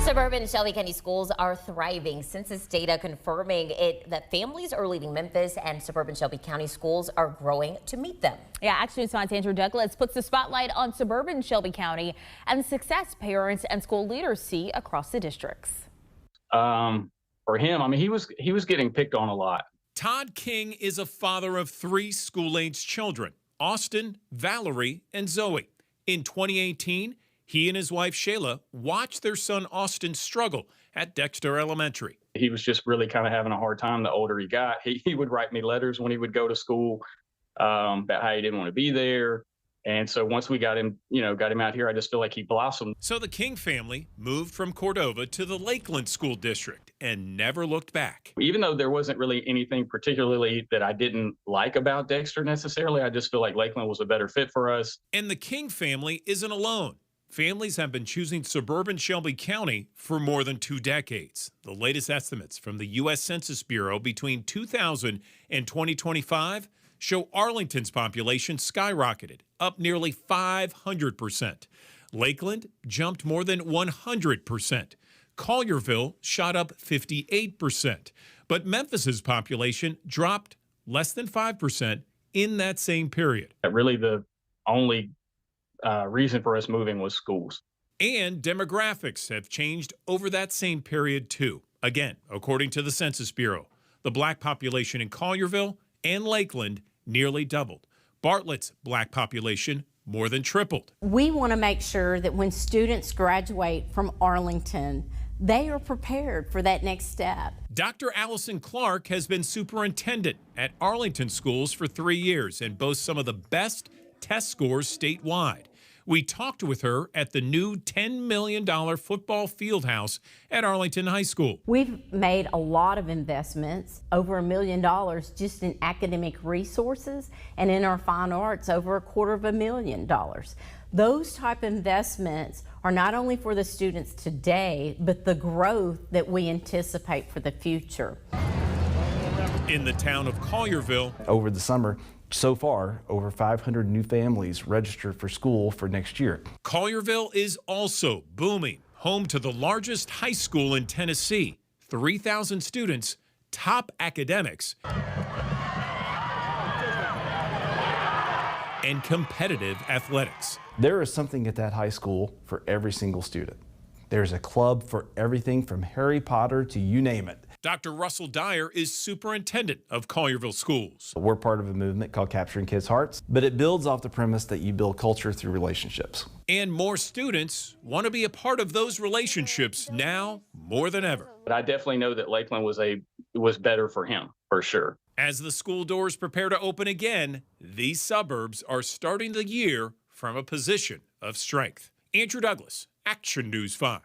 Suburban Shelby County schools are thriving. Census data confirming it that families are leaving Memphis and suburban Shelby County schools are growing to meet them. Yeah, Action News 5's Andrew Douglas puts the spotlight on suburban Shelby County and the success parents and school leaders see across the districts. For him, I mean, he was getting picked on a lot. Todd King is a father of 3 school-aged children, Austin, Valerie, and Zoe. In 2018, he and his wife Shayla watched their son Austin struggle at Dexter Elementary. He was just really kind of having a hard time the older he got. He would write me letters when he would go to school about how he didn't want to be there. And so once we got him out here, I just feel like he blossomed. So the King family moved from Cordova to the Lakeland School District and never looked back. Even though there wasn't really anything particularly that I didn't like about Dexter necessarily, I just feel like Lakeland was a better fit for us. And the King family isn't alone. Families have been choosing suburban Shelby County for more than 2 decades. The latest estimates from the U.S. Census Bureau between 2000 and 2025 show Arlington's population skyrocketed, up nearly 500%. Lakeland jumped more than 100%. Collierville shot up 58%. But Memphis's population dropped less than 5% in that same period. Really, the only reason for us moving was schools. And demographics have changed over that same period, too. Again, according to the Census Bureau, the black population in Collierville and Lakeland nearly doubled. Bartlett's black population more than tripled. We want to make sure that when students graduate from Arlington, they are prepared for that next step. Dr. Allison Clark has been superintendent at Arlington schools for 3 years and boasts some of the best test scores statewide. We talked with her at the new $10 million football field house at Arlington High School. We've made a lot of investments, over $1 million just in academic resources, and in our fine arts, over $250,000. Those type of investments are not only for the students today, but the growth that we anticipate for the future. In the town of Collierville, over the summer, so far, over 500 new families registered for school for next year. Collierville is also booming, home to the largest high school in Tennessee, 3,000 students, top academics, and competitive athletics. There is something at that high school for every single student. There's a club for everything from Harry Potter to you name it. Dr. Russell Dyer is superintendent of Collierville schools. We're part of a movement called Capturing Kids' Hearts, but it builds off the premise that you build culture through relationships. And more students want to be a part of those relationships now more than ever. But I definitely know that Lakeland was better for him, for sure. As the school doors prepare to open again, these suburbs are starting the year from a position of strength. Andrew Douglas, Action News 5.